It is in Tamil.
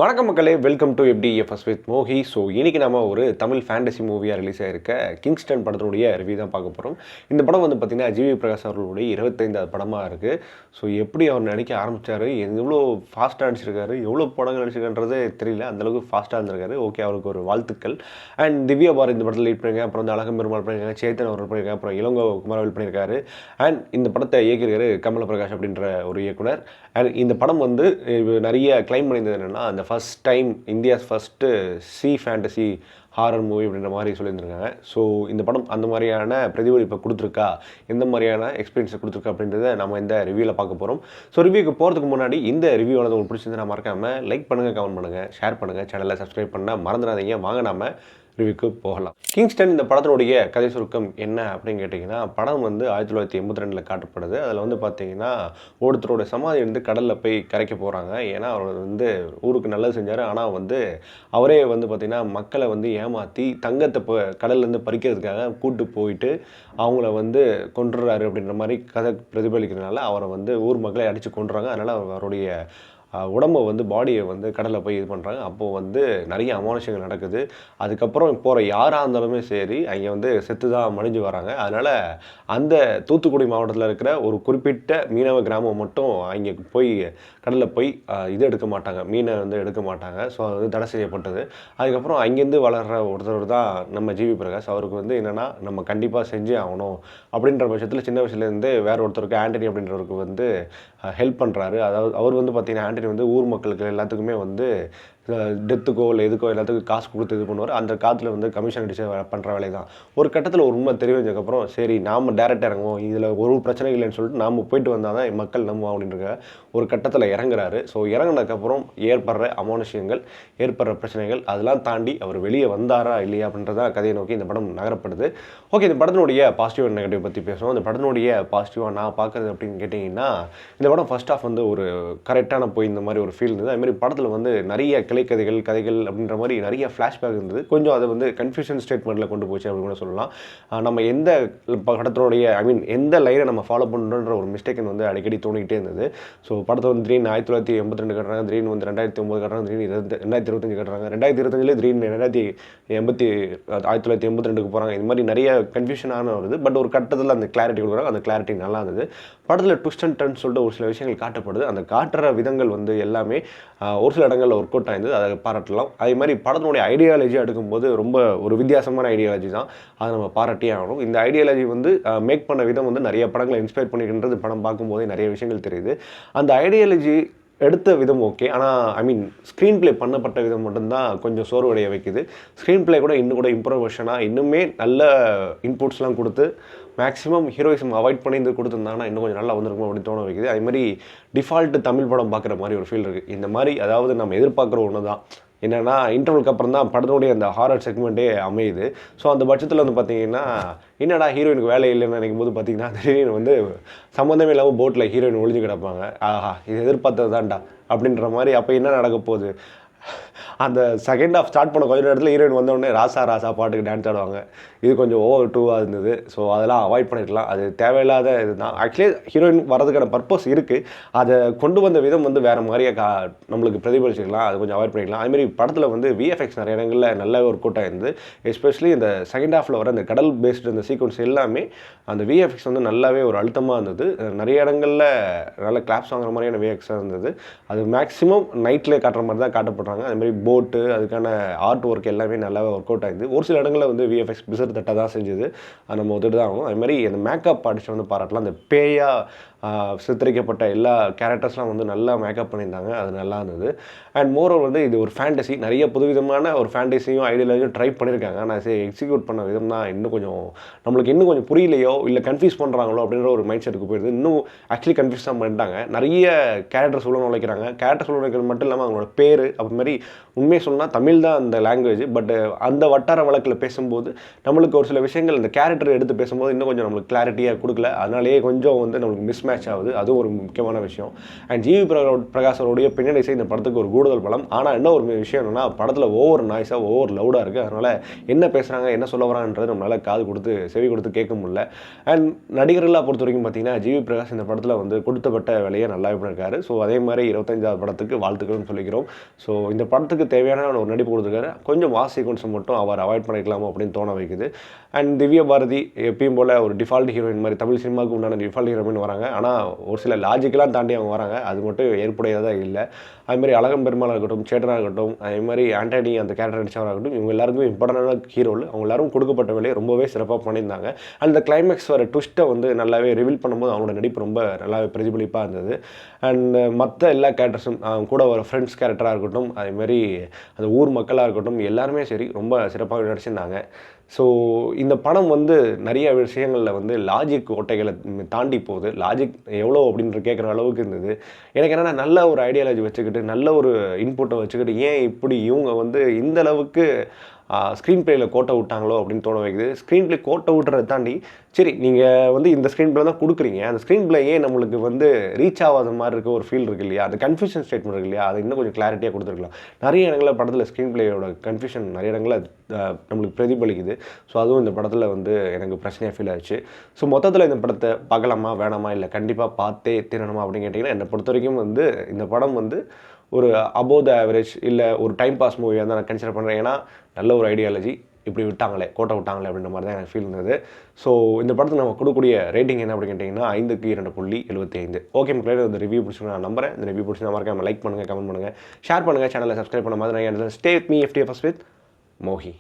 வணக்கம் மக்களே, welcome to FDFS with Mogi. So இன்றைக்கி நம்ம ஒரு தமிழ் ஃபேண்டசி மூவியாக ரிலீஸ் ஆகிருக்க கிங்ஸ்டன் படத்தினுடைய ரிவ்யூ தான் பார்க்க போகிறோம். இந்த படம் வந்து பார்த்திங்கன்னா ஜிவி பிரகாஷ் அவர்களுடைய 25வது படமாக இருக்குது. ஸோ எப்படி அவர் நடிக்க ஆரம்பித்தார், எவ்வளோ ஃபாஸ்ட்டாக நடிச்சிருக்காரு, எவ்வளோ படங்கள் நடிச்சிருக்கான்றதே தெரியல, அந்தளவுக்கு ஃபாஸ்ட்டாக இருந்திருக்காரு. ஓகே, அவருக்கு ஒரு வாழ்த்துக்கள். அண்ட் திவ்யா பாரதி இந்த படத்தில் லீட் பண்ணியிருக்காங்க. அப்புறம் வந்து அழகம் பெருமாள் பண்ணியிருக்காங்க, சேத்தன் அவர்கள் பண்ணியிருக்காங்க, அப்புறம் இளங்கோ குமாரவேல் பண்ணியிருக்காரு. அண்ட் இந்த படத்தை இயக்கியிருக்காரு கமல பிரகாஷ் அப்படின்ற ஒரு இயக்குனர். அண்ட் இந்த படம் வந்து நிறைய கிளைம் பண்ணியிருந்தது என்னென்னா, அந்த first time India's first C fantasy horror movie அப்படின்ற மாதிரி சொல்லியிருந்திருக்காங்க. ஸோ இந்த படம் அந்த மாதிரியான பிரதிபலிப்பை கொடுத்துருக்கா, எந்த மாதிரியான எக்ஸ்பீரியன்ஸை கொடுத்துருக்கா அப்படின்றத நம்ம இந்த ரிவ்யூவில் பார்க்க போகிறோம். ஸோ ரிவ்யூக்கு போகிறதுக்கு முன்னாடி இந்த ரிவ்யூவானது உங்களுக்கு பிடிச்சிருந்தா மறக்காமல் லைக் பண்ணுங்கள், கமெண்ட் பண்ணுங்கள், ஷேர் பண்ணுங்கள், சேனலை சப்ஸ்கிரைப் பண்ணால் மறந்துடாதீங்க. வாங்க நாம ரிவ்யூக்கு போகலாம். கிங்ஸ்டன் இந்த படத்தினுடைய கதை சுருக்கம் என்ன அப்படின்னு கேட்டிங்கன்னா, படம் வந்து 1982 காட்டப்படுது. அதில் வந்து பார்த்திங்கன்னா ஒருத்தரோட சமாதி வந்து கடலில் போய் கரைக்க போகிறாங்க. ஏன்னா அவர் வந்து ஊருக்கு நல்லது செஞ்சார். ஆனால் வந்து அவரே வந்து பார்த்திங்கன்னா மக்களை வந்து ஏமாற்றி தங்கத்தை கடல்லேருந்து பறிக்கிறதுக்காக கூட்டு போயிட்டு அவங்கள வந்து கொன்றுறாரு அப்படின்ற மாதிரி கதை பிரதிபலிக்கிறதுனால அவரை வந்து ஊர் மக்களை அடித்து கொன்றுறாங்க. அதனால் அவருடைய உடம்பை வந்து பாடியை வந்து கடலில் போய் இது பண்ணுறாங்க. அப்போது வந்து நிறைய அமானுஷங்கள் நடக்குது. அதுக்கப்புறம் போகிற யாராக இருந்தாலுமே சரி அங்கே வந்து செத்து தான் மடிஞ்சு வராங்க. அதனால் அந்த தூத்துக்குடி மாவட்டத்தில் இருக்கிற ஒரு குறிப்பிட்ட மீனவ கிராமம் மட்டும் அங்கே போய் கடலில் போய் இது எடுக்க மாட்டாங்க, மீனை வந்து எடுக்க மாட்டாங்க. ஸோ அது வந்து தடை செய்யப்பட்டது. அதுக்கப்புறம் அங்கேருந்து வளர்கிற ஒருத்தர் தான் நம்ம ஜிவி பிரகாஷ். அவருக்கு வந்து என்னென்னா நம்ம கண்டிப்பாக செஞ்சே ஆகணும் அப்படின்ற பட்சத்தில் சின்ன வயசுலேருந்து வேற ஒருத்தருக்கு ஆண்டனி அப்படின்றவருக்கு வந்து ஹெல்ப் பண்ணுறாரு. அதாவது அவர் வந்து பார்த்திங்கன்னா ஆண்டனி வந்து ஊர் மக்களுக்கு எல்லாத்துக்குமே வந்து டெத்துக்கோ இல்லை எதுக்கோ எல்லாத்துக்கும் காசு கொடுத்து இது பண்ணுவார். அந்த காலத்தில் வந்து கமிஷன் அடித்து பண்ணுற வேலை தான். ஒரு கட்டத்தில் ஒரு உண்மை தெரிஞ்சதுக்கப்புறம் சரி நாம் டேரெக்டாக இறங்குவோம், இதில் ஒரு பிரச்சனை இல்லைன்னு சொல்லிட்டு நாம் போயிட்டு வந்தால் தான் மக்கள் நம்புவோம் அப்படின்ற ஒரு கட்டத்தில் இறங்குறாரு. ஸோ இறங்கினதுக்கப்புறம் ஏற்படுற அமானுஷங்கள், ஏற்படுற பிரச்சனைகள் அதெல்லாம் தாண்டி அவர் வெளியே வந்தாரா இல்லையா அப்படின்றதான் கதையை நோக்கி இந்த படம் நகரப்படுது. ஓகே, இந்த படத்தினுடைய பாசிட்டிவ் அண்ட் நெகட்டிவ் பற்றி பேசுவோம். இந்த படத்தினுடைய பாசிட்டிவாக நான் பார்க்குறது அப்படின்னு கேட்டிங்கன்னா, இந்த படம் ஃபர்ஸ்ட் ஆஃப் வந்து ஒரு கரெக்டான போய் இந்த மாதிரி ஒரு ஃபீல் இருந்தது. அதுமாதிரி படத்தில் வந்து நிறைய கதைகள் அப்படின்ற மாதிரி நிறைய ஃப்ளாஷ்பேக் இருந்தது. கொஞ்சம் அதை வந்து கன்ஃபியூஷன் ஸ்டேட்மெண்ட்டில் கொண்டு போச்சு அப்படின்னு கூட சொல்லலாம். நம்ம எந்த படத்தினுடைய எந்த லைனை நம்ம ஃபாலோ பண்ணுறோன்ற ஒரு மிஸ்டேக் வந்து அடிக்கடி தோணிக்கிட்டே இருந்தது. ஸோ படத்தை வந்து திடீர்னு 1982 கட்டுறாங்க, திடீர்னு வந்து 2009 கட்டுறாங்க, திடீர்னு 2025 கட்டுறாங்க, 2025 திடீர்னு 1982 போகிறாங்க. இது மாதிரி நிறைய கன்ஃபியூஷனான வருது. பட் ஒரு கட்டத்தில் அந்த கிளாரிட்டி கொடுக்குறாங்க. அந்த கிளாரிட்டி நல்லா இருந்தது. படத்தில் ட்விஸ்ட் அண்ட் டர்ன் சொல்லிட்டு ஒரு சில விஷயங்கள் காட்டப்படுது. அந்த காட்டுற விதங்கள் வந்து எல்லாமே ஒரு சில இடங்களில் ஒர்க் அவுட் ஆயிருந்தது, அதை பாராட்டலாம். அதே மாதிரி படத்தினுடைய ஐடியாலஜி எடுக்கும்போது ரொம்ப ஒரு வித்தியாசமான ஐடியாலஜி தான், அதை நம்ம பாராட்டியே ஆகணும். இந்த ஐடியாலஜி வந்து மேக் பண்ண விதம் வந்து நிறைய படங்களை இன்ஸ்பயர் பண்ணிக்கின்றது படம் பார்க்கும்போதே நிறைய விஷயங்கள் தெரியுது. அந்த ஐடியாலஜி எடுத்த விதம் ஓகே, ஆனால் ஸ்க்ரீன் ப்ளே பண்ணப்பட்ட விதம் மட்டும்தான் கொஞ்சம் சோர்வடைய வைக்குது. ஸ்க்ரீன் ப்ளே கூட இன்னும் கூட இம்ப்ரூவேஷனாக இன்னுமே நல்ல இன்புட்ஸ்லாம் கொடுத்து மேக்ஸிமம் ஹீரோயிசம் அவாய்ட் பண்ணி இது கொடுத்துருந்தாங்கன்னா இன்னும் கொஞ்சம் நல்லா வந்திருக்கும் அப்படின்னு தோண வைக்குது. அதேமாதிரி டிஃபால்ட்டு தமிழ் படம் பார்க்குற மாதிரி ஒரு ஃபீல் இருக்குது. இந்த மாதிரி அதாவது நம்ம எதிர்பார்க்குற ஒன்று தான் என்னென்னா, இன்டர்வலுக்கு அப்புறம் தான் படத்தினுடைய அந்த ஹாரர் செக்மெண்ட்டே அமையுது. ஸோ அந்த பட்சத்தில் வந்து பார்த்திங்கன்னா என்னடா ஹீரோயினுக்கு வேலை இல்லைன்னு நினைக்கும் போது பார்த்திங்கன்னா திடீர்னு வந்து சம்மந்தமே இல்லாமல் போட்டில் ஹீரோயின் ஒழிஞ்சு கிடப்பாங்க. ஆஹா, இது எதிர்பார்த்தது தான்டா அப்படின்ற மாதிரி. அப்போ என்ன நடக்க போகுது, அந்த செகண்ட் ஆஃப் ஸ்டார்ட் பண்ண கொஞ்சம் நேரத்தில் ஹீரோயின் வந்தோடனே ராசா ராசா பாட்டுக்கு டான்ஸ் ஆடுவாங்க. இது கொஞ்சம் ஓவர் டூவாக இருந்தது. ஸோ அதெல்லாம் அவாய்ட் பண்ணிருக்கலாம். அது தேவையில்லாத இது தான். ஆக்சுவலி ஹீரோயின் வரதுக்கான பர்பஸ் இருக்குது, அதை கொண்டு வந்த விதம் வந்து வேறு மாதிரியே நம்மளுக்கு பிரதிபலிச்சிக்கலாம். அது கொஞ்சம் அவாய்ட் பண்ணிக்கலாம். அதுமாதிரி படத்தில் வந்து விஎஃப்எக்ஸ் நிறைய இடங்களில் நல்லாவே ஒர்க் அவுட் ஆயிருந்தது. எஸ்பெஷலி இந்த செகண்ட் ஹாஃபில் வர அந்த கடல் பேஸ்டு அந்த சீக்வன்ஸ் எல்லாமே அந்த விஎஃப்எக்ஸ் வந்து நல்லாவே ஒரு அழுத்தமாக இருந்தது. நிறைய இடங்களில் நல்ல கிளாப்ஸ் வாங்குற மாதிரியான விஎஃப்எக்ஸாக இருந்தது. அது மேக்ஸிமம் நைட்டில் காட்டுற மாதிரி தான் காட்டப்படுறாங்க. அதுமாதிரி போட்டு அதுக்கான ஆர்ட் ஒர்க் எல்லாமே நல்லாவே ஒர்க் அவுட் ஆகுது. ஒரு சில இடங்களில் வந்து விஎஃப்எக்ஸ் பிசர் தட்டாக தான் செஞ்சது, அது நம்ம ஒத்துட்டு தான் ஆகும். அதுமாதிரி அந்த மேக்கப் ஆர்டிஸ்ட் வந்து பாராட்டலாம். அந்த பேயாக சித்தரிக்கப்பட்ட எல்லா கேரக்டர்ஸ்லாம் வந்து நல்லா மேக்கப் பண்ணியிருந்தாங்க, அது நல்லா இருந்தது. அண்ட் மோரோவர் வந்து இது ஒரு ஃபேண்டசி, நிறைய புதுவிதமான ஒரு ஃபேண்டசியும் ஐடியாலஜியும் ட்ரை பண்ணியிருக்காங்க. ஆனால் சரி எக்ஸிக்யூட் பண்ண விதம் தான் இன்னும் கொஞ்சம் நம்மளுக்கு இன்னும் கொஞ்சம் புரியலையோ இல்லை கன்ஃபியூஸ் பண்ணுறாங்களோ அப்படின்ற ஒரு மைண்ட் செட்டுக்கு போயிடுது. இன்னும் ஆக்சுவலி கன்ஃபியூஸ் தான் பண்ணிட்டாங்க. நிறைய கேரக்டர்ஸ் உள்ள நுழைக்கிறாங்க. கேரக்டர்ஸ் உள்ள நுழைக்கிறது மட்டும் இல்லாமல் அவங்களோட பேர் மாதிரி உண்மையை சொல்லணும்னா தமிழ் தான் அந்த லாங்குவேஜ். பட் அந்த வட்டார வழக்கில் பேசும்போது நம்மளுக்கு ஒரு சில விஷயங்கள் இந்த கேரக்டர் எடுத்து பேசும்போது இன்னும் கொஞ்சம் நம்மளுக்கு கிளாரிட்டியாக கொடுக்கல. அதனாலேயே கொஞ்சம் வந்து நம்மளுக்கு மிஸ் மிஸ்மேட்ச் ஆகுது, அதுவும் ஒரு முக்கியமான விஷயம். அண்ட் ஜிவி பிரகாஷ் அவருடைய பின்னணி இசை இந்த படத்துக்கு ஒரு கூடுதல் பலம். ஆனால் என்ன ஒரு விஷயம் என்னன்னா, படத்தில் ஓவர் நாய்ஸாக ஓவர் லவுடாக இருக்குது. அதனால் என்ன பேசுகிறாங்க என்ன சொல்ல வராங்கன்றது நம்மளால் காது கொடுத்து செவி கொடுத்து கேட்க முடியல. அண்ட் நடிகர்களாக பொறுத்த வரைக்கும் பார்த்தீங்கன்னா, ஜிவி பிரகாஷ் இந்த படத்தில் வந்து கொடுத்தப்பட்ட வேலையை நல்லாவே பண்ணியிருக்காரு. ஸோ அதே மாதிரி 25வது படத்துக்கு வாழ்த்துக்கள்னு சொல்லிக்கிறோம். ஸோ இந்த படத்துக்கு தேவையான ஒரு நடிப்பு கொடுத்துருக்காரு. கொஞ்சம் மாஸ் சீக்வன்ஸை மட்டும் அவர் அவாய்ட் பண்ணிக்கலாமோ அப்படின்னு தோண வைக்குது. அண்ட் திவ்யா பாரதி எப்பயும் போல் ஒரு டிஃபால்ட் ஹீரோயின் மாதிரி தமிழ் சினிமாவுக்கு உண்டான டிஃபால்ட் ஹீரோயின் வராங்க. ஆனால் ஒரு சில லாஜிக்கெலாம் தாண்டி அவங்க வராங்க. அது மட்டும் ஏற்புடையதாக இல்லை. அதுமாதிரி அழகம் பெருமாள் இருக்கட்டும், சேட்டனாக இருக்கட்டும், அதேமாதிரி ஆண்டனி அந்த கேரக்டர் நடிச்சவராகட்டும், இவங்க எல்லாருக்குமே இம்பார்ட்டண்டான ஹீரோல். அவங்க எல்லாரும் கொடுக்கப்பட்ட வேலையை ரொம்பவே சிறப்பாக பண்ணியிருந்தாங்க. அந்த கிளைமேக்ஸ் வர ட்விஸ்ட்டை வந்து நல்லாவே ரிவீல் பண்ணும்போது அவங்களோட நடிப்பு ரொம்ப நல்லாவே பிரதிபலிப்பாக இருந்தது. அண்ட் மற்ற எல்லா கேரக்டர்ஸும் அவங்க கூட வர ஃப்ரெண்ட்ஸ் கேரக்டராக இருக்கட்டும், அதேமாதிரி அந்த ஊர் மக்களாக இருக்கட்டும், எல்லாருமே சரி ரொம்ப சிறப்பாக நடிச்சிருந்தாங்க. ஸோ இந்த படம் வந்து நிறைய விஷயங்களில் வந்து லாஜிக் ஓட்டைகளை தாண்டி போகுது. லாஜிக் எவ்வளோ அப்படின்ற கேட்குற அளவுக்கு இருந்தது. எனக்கு என்னென்னா, நல்ல ஒரு ஐடியாலஜி வச்சுக்கிட்டு நல்ல ஒரு இன்புட்டை வச்சுக்கிட்டு ஏன் இப்படி இவங்க வந்து இந்த அளவுக்கு ஸ்க்ரீன் பிளேயில் கோட்டை விட்டாங்களோ அப்படின்னு தோண வைக்குது. ஸ்க்ரீன் பிளே கோட்டை விட்டுறதை தாண்டி சரி நீங்கள் வந்து இந்த ஸ்க்ரீன் பிளே தான் கொடுக்குறீங்க, அந்த ஸ்க்ரீன் பிளே ஏன் நம்மளுக்கு வந்து ரீச் ஆகாத மாதிரி இருக்க ஒரு ஃபீல் இருக்குது இல்லையா, அந்த கன்ஃபியூஷன் ஸ்டேட்மெண்ட் இருக்கு இல்லையா, அது இன்னும் கொஞ்சம் கிளாரிட்டியாக கொடுத்துருக்கலாம். நிறைய இடங்களில் படத்தில் ஸ்க்ரீன் பிளேயோட கன்ஃபியூஷன் நிறைய இடங்களில் நம்மளுக்கு பிரதிபலிக்குது. ஸோ அதுவும் இந்த படத்தில் வந்து எனக்கு பிரச்சனையாக ஃபீல் ஆச்சு. ஸோ மொத்தத்தில் இந்த படத்தை பார்க்கலாமா வேணாமா இல்லை கண்டிப்பாக பார்த்தே தீரணுமா அப்படின்னு கேட்டிங்கன்னா, என்னை பொறுத்த வரைக்கும் வந்து இந்த படம் வந்து ஒரு அபோவ் த ஆவரேஜ் இல்லை ஒரு டைம் பாஸ் மூவியாக தான் நான் கன்சிடர் பண்ணுறேன். ஏன்னா நல்ல ஒரு ஐடியாலஜி இப்படி விட்டாங்களே கோட்டை விட்டாங்களே அப்படின்ற மாதிரி தான் எனக்கு ஃபீல் இருந்தது. ஸோ இந்த படத்துக்கு நம்ம கொடுக்கக்கூடிய ரேட்டிங் என்ன அப்படின்னு கேட்டிங்கன்னா 5க்கு 2.75. ஓகே மக்களே, இந்த ரிவ்யூ பிடிச்சி நான் நம்புறேன். இந்த ரிவ்யூ பிடிச்சி மறக்காம லைக் பண்ணுங்கள், கமெண்ட் பண்ணுங்கள், ஷேர் பண்ணுங்கள், சேனலை சப்ஸ்கிரைப் பண்ண மாதிரி stay with me FTFS with Mohi.